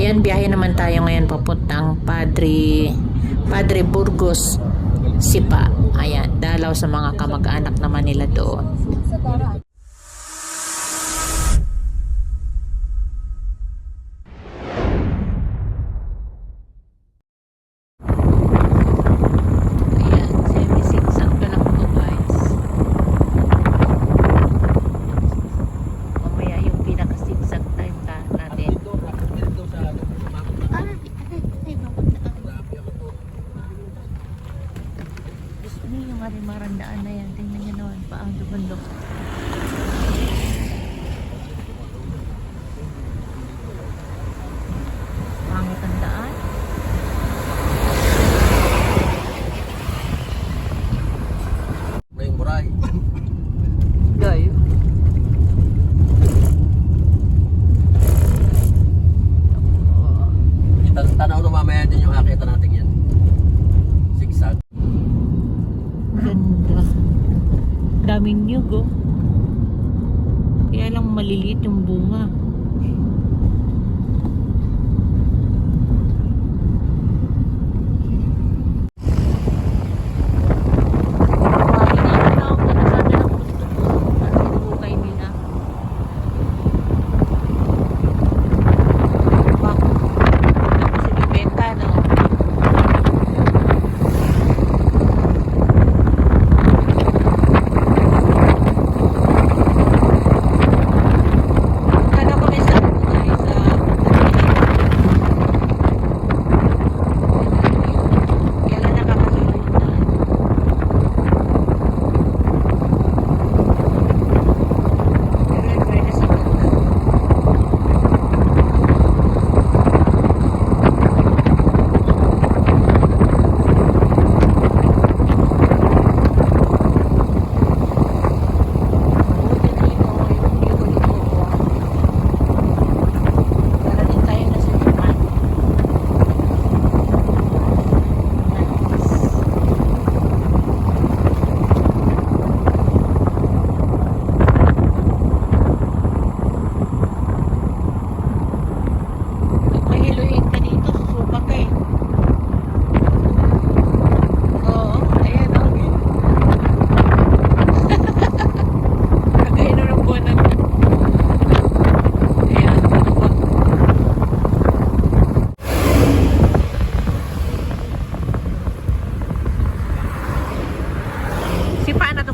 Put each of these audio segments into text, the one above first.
Ayan, biyahe naman tayo ngayon papuntang Padre Burgos, Sipa. Ayan, dalaw sa mga kamag-anak naman nila doon. Ayan, semi-zigzag pa lang po guys. Mamaya yung pinaka-zigzag time natin. Gusto niyo yung marimarandaan na yan. Tingnan niyo naman, paang bundok. Pangit ang daan. May muray. Gayo. Tanaw na mamaya din yung akita natin yan. Zigzag. Ganda. Daming nyug oh. Kaya lang maliliit yung bunga.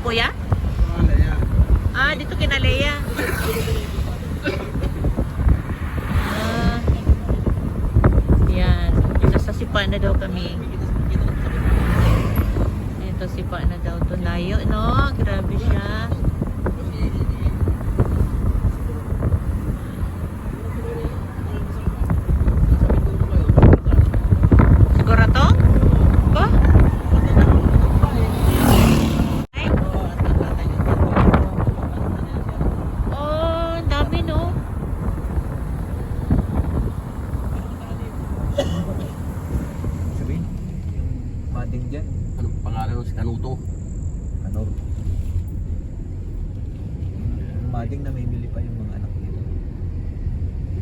Kuya? Ah, dito kina Leia. Yan. Nasa Sipa na daw kami. Ito Sipa na daw. Ito layo, no? Grabe siya. Siguro to? Ba? Anong pangalan ng si Kanuto? Kanor. Mading na may bili pa yung mga anak nila.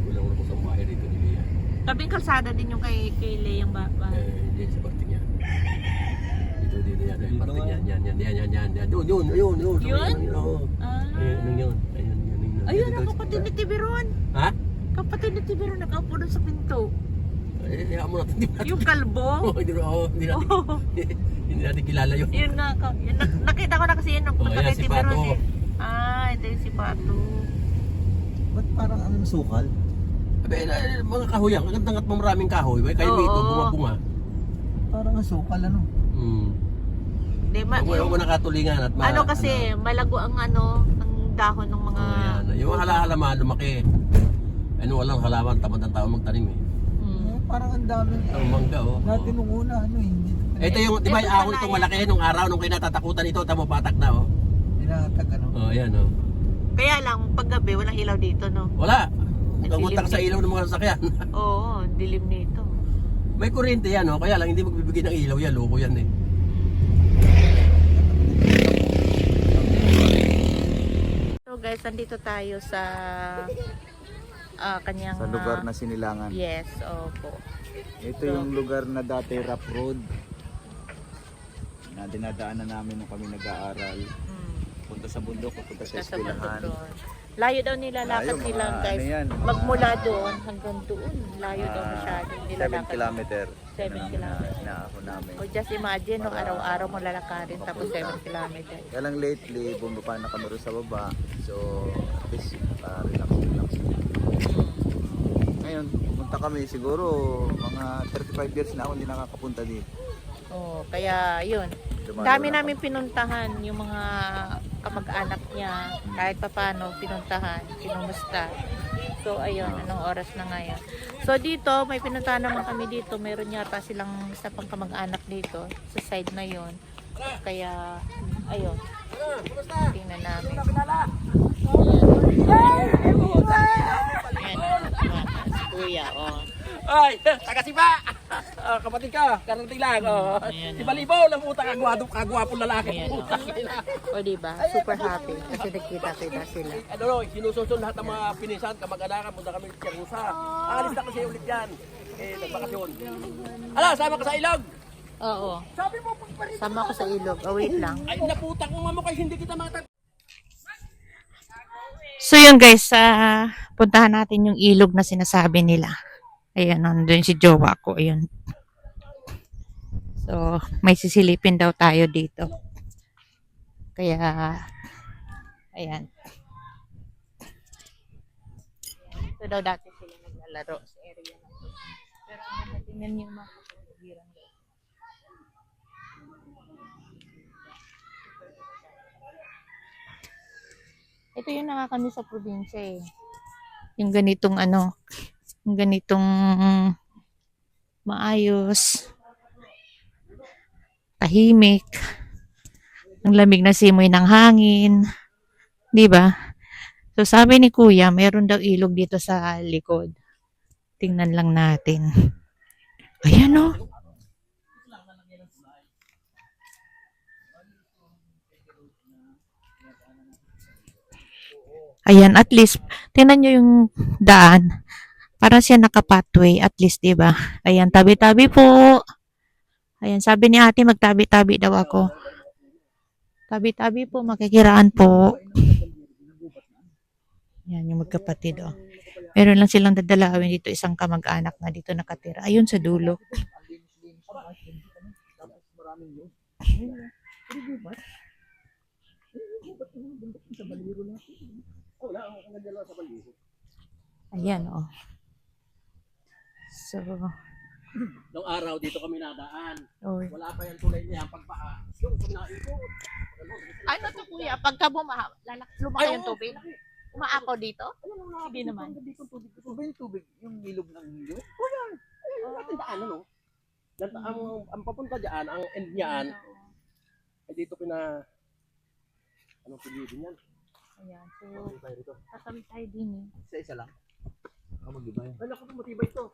Wala ko sa bahay dito ni Lea. Tabing kalsada din yung kay Leia yung baba. Hindi sa parte niya. Dito yan. Yung parte nga. Yan. Yun. Yun? Oo. Ah. Ayun, yun. Ayun, ang kapatid ni Tiberon. Ha? Kapatid ni Tiberon nakaupo doon sa pinto. Hayaan mo natin. Yung kalbo. Hindi natin kilala yun. Yun nga. Nakita ko na kasi yun nung punta Ayan, kay si Tiberon Pato. eh. Ah, ito yung si Pato. Ba't parang ano sukal? Mga kahoy yan. Magandang at maraming kahoy. Kayo Oo. ito, bunga-bunga. Parang ang sukal ano? Di ba? Huwag mo nakatulingan at Ano kasi, malago ang ang dahon ng mga... Yung halaman, lumaki. Walang halaman, tamad ang tao magtanim eh. Parang ang dami. Ang mangga oh. Dati nung una hindi. Ito yung, di ba yung ahon itong malaki nung araw nung kinatatakutan ito, tamo patak na oh. Hinatag ano. Oh, ayan oh. Kaya lang, paggabi, walang ilaw dito, no? Wala. Kaguntak sa ilaw ng mga sasakyan. Oo, dilim nito. May kuryente yan oh, kaya lang hindi magbibigay ng ilaw yan, loko yan eh. So guys, nandito tayo sa kanyang Sa lugar na Sinilangan. yes, opo. Ito yung lugar na dati rough road. Na dinadaanan namin nung kami nag-aaral. Punta sa bundok, punta sa Nasa bundok eskwelahan. doon. Layo daw nilalakad Layo, mga nila guys. ano yan, mga- Magmula doon hanggang doon. Layo daw masyado. 7 Nilalakad. kilometer. 7 kilometer. Inaako namin. O just imagine, no, araw-araw mo lalakarin tapos 7 kilometer. Kaya lang lately, bumaba na kami rin sa baba. So, at least, relax. Ngayon, pumunta kami. Siguro, mga 35 years na ako hindi nakakapunta dito. Oh, kaya yun. Dumalo Dami na namin pinuntahan yung mga kamag-anak niya. Kahit papano pinuntahan, kinumusta. So ayun, anong oras na ngayon. So dito, may pinuntahan naman kami dito. Meron yata silang isa pang kamag-anak dito sa side na yun. Kaya ayun. Tingnan namin. Ayan, si Kuya, oh. Ay, taga Siba! Kapatid ka, karating lang. Ayan, Si Balibaw, lang utang kagwapong lalaki. Ayan, oh. Utang nila. O diba? Super happy kasi nagkita-kita sila. Ano no, sinusunod lahat ng mga pinisan, kamag-anakan, punta kami sa Tiyarusa. Alis na kasi ulit yan. Nagbakasyon. Ala, sama ka sa ilog. Oo. Sabi mo, pagpalit. Sama ko sa ilog. Oh, wait lang. Ay, naputang mo mo kasi hindi kita matat. So yun guys, puntahan natin yung ilog na sinasabi nila. Ayan, nandun si jowa ko. Ayan. So, may sisilipin daw tayo dito. Kaya, ayan. Ito daw dati sila naglalaro sa area na to. Pero tingnan yung mga kapaligiran daw. Ito yung nakakami sa probinsya eh. Yung ganitong ano, yung ganitong maayos, tahimik, ang lamig na simoy ng hangin, di ba? So sabi ni Kuya, meron daw ilog dito sa likod. Tingnan lang natin. Ayan o. Ayan, at least, tingnan nyo yung daan. Para siya naka-pathway, at least, diba? Ayan, tabi-tabi po. Ayan, sabi ni ate, magtabi-tabi daw ako. Tabi-tabi po, makikiraan po. Ayan, yung magkapatid, oh. Meron lang silang dadalawin dito, isang kamag-anak na dito nakatira. Ayun, sa dulo. Ayan, oh. So, Nung araw dito kami nadaan. oh. Wala pa yung tulay niya pagpaa. Yung pagnaikot. Ano to kuya? Pagka bumaha, lumaki yung tubig? Umaako dito? Hindi naman. Tubig, yung ilog ng ilog. Natin daan, ano? Ang papunta dyan, ang end niyan, ay dito anong piliin yan? Ayan, so, tatawid tayo din eh. Isa-isa lang. Mag-iba yan. Ay, naku, matibay ito.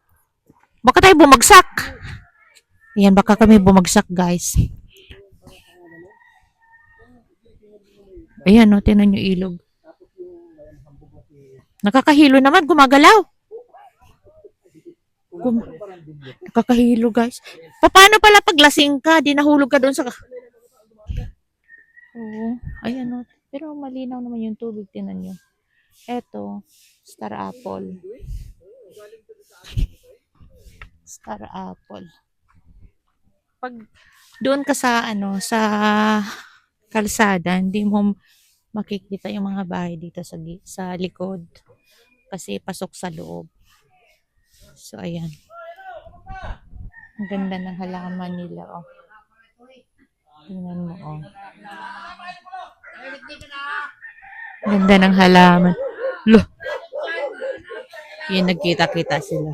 Baka tayo bumagsak! Ayan, baka kami bumagsak guys. Ayan, no, tinan yung ilog. Nakakahilo naman, gumagalaw. Nakakahilo guys. Paano pala pag lasing ka, di nahulog ka doon sa... Oo, ayan no. Pero malinaw naman yung tubig, tinan nyo. Eto, star apple. Star apple. Pag doon ka sa sa kalsada, hindi mo makikita yung mga bahay dito sa likod kasi pasok sa loob. So ayan. Ang ganda ng halaman nila, oh. Tingnan mo, oh. Ganda ng halaman. Loh. Yan, nagkita-kita sila.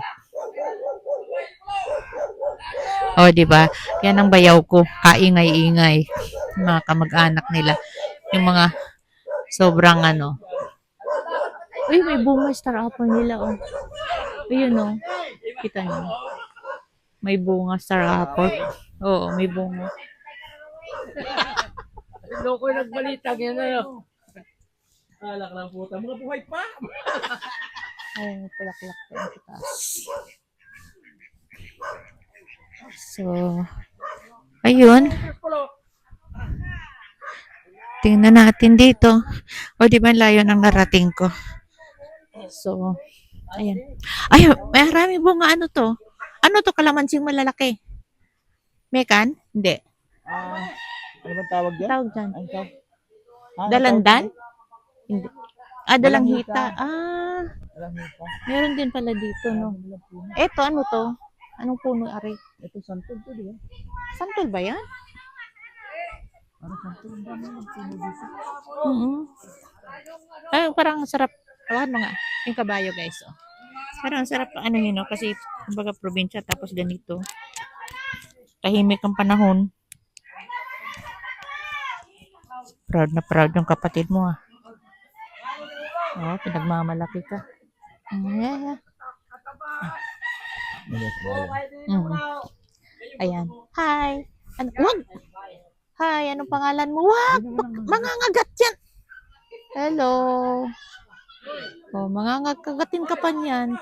Oh, di ba? Yan ang bayaw ko. Kaingay-ingay. Mga kamag-anak nila. Yung mga sobrang ano. Uy, may bunga star apple nila, oh. Ayun, oh. Kita niyo. May bunga star apple. Oo, may bunga. Loko yung nagbalita, ganyan na yun. Alak lang puta, mga buhay pa. Ay, pulaklak pa yung taas. So, ayun. Tingnan natin dito. O, di ba ang layo ng narating ko? So, ayan. Ay, may maraming bunga. Ano to? Ano to? Kalamansing malalaki. Mekan? Hindi. Ano ba tawag Ang dyan? tawag dyan. Ang tawag? Dalandan? Hindi. Ah, dalanghita. Dalanghita. Ah, Alam mo pa. meron din pala dito, no? Eto, ano to? Anong puno, Ari? Ito santol to, di ba? Santol ba yan? Ano santol? Ang dami ng puno dito. Ay, parang sarap. Awan mga, yung kabayo, guys. Oh. Parang sarap, ano yun, no? Kasi, kumbaga, probinsya, tapos ganito. Tahimik ang panahon. Proud na proud yung kapatid mo, ah. Oh, pinagmamalaki ka. Yeah. Mm. Ayan. Hi. Ano? Wag. Hi, anong pangalan mo? Wag. Mangangagat yan. Hello. Oh, mangangagagatin ka pa niyan.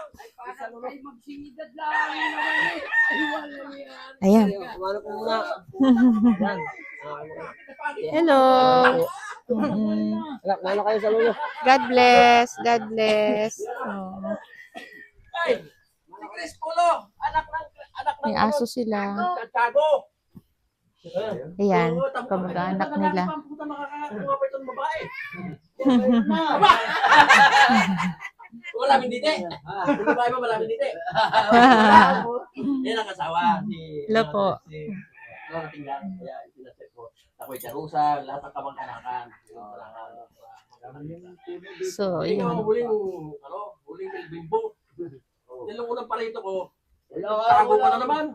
Ayan. Hello. Nano kayo sa lulo? God bless. God bless. Oh. May aso sila. Tago! Ayan, kamag-anak nila. Maraming dite. Yung babae mo maraming dite. Yan ang asawa. Hello po. Tingnan. Kaya sinaset ko. Ako'y Charusa, lahat ng kamag-anakan. So, Ikaw ang yun. huling bimbo. Yan ang unang palito ko. Tago ka na naman.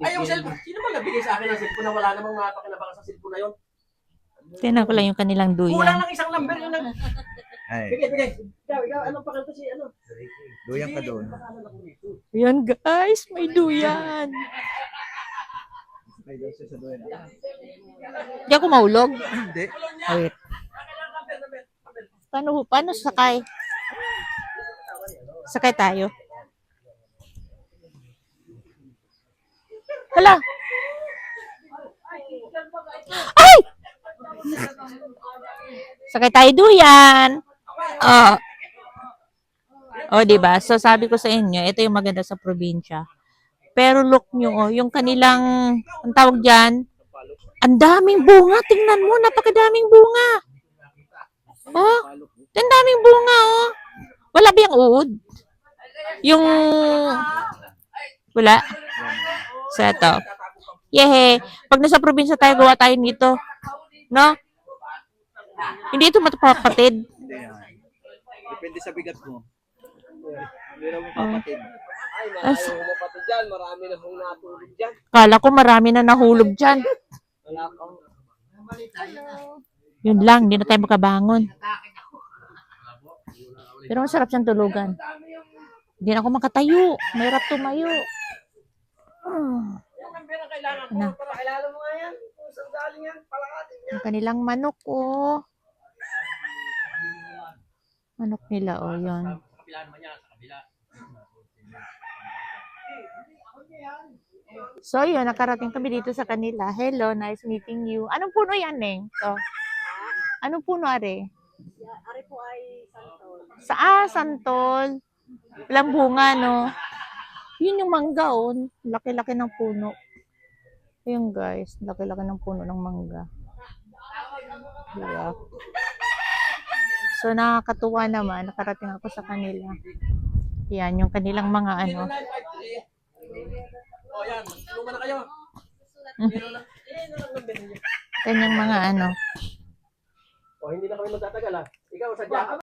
Ay, yung cellphone. Sino ba nabigay sa akin ng cellphone na wala namang mapakinabangan sa cellphone na yun? Tinan ko lang yung kanilang Kulang duyan. lang isang number yun lang. Ay, Bigay. Ikaw, anong pakilito si ano? duyan ka doon. Ayan guys, may duyan. Ay, doon siya sa duyan. Hindi ako maulog. Hindi. Oh, wait. Paano sakay? Sakay tayo. Hala! Ay! Sakay tayo duyan. Oh. Oh, di ba? So sabi ko sa inyo, ito yung maganda sa probinsya. Pero look nyo, oh, yung kanilang, ang tawag diyan, ang daming bunga. Tingnan mo, napakadaming bunga. Oh, ang daming bunga, oh. Wala ba yung uod? Yung, wala. So, ito. Yehe. Pag nasa probinsya tayo, gawa tayo nito. No? Hindi ito matapapatid. Hindi yan. Depende sa bigat mo. Meron mo kapatid. Ay, marami mo pati dyan. Marami na hong natulog dyan. Kala ko marami na nahulog dyan. Wala kang... Yun lang, hindi na tayo makabangon. Pero masarap siyang tulugan. Hindi na ako makatayo. Mahirap tumayo. Yan ang pera kailangan ko. Ano? Para kailangan mo nga yan. Kung saan galing yan, palakatin yan. Ang kanilang manok, oh. Manok nila, oh, yun. Sa kabila naman yan, sa kabila. So, yun, nakarating kami dito sa kanila. Hello, nice meeting you. Anong puno yan, Neng? So, anong puno, Are? Ari po ay santol. Santol. Walang bunga, no? Yun yung mangga, oh. Laki-laki ng puno. Ayun, guys. Laki-laki ng puno ng mangga. Diba? So, nakakatuwa naman. Nakarating ako sa kanila. Yan, yung kanilang mga ano. 0953. O yan, luma na kayo. Meron na. Number niyo. Kanyang mga ano. O hindi na kami magtatagal ha. Ikaw sa Jaka.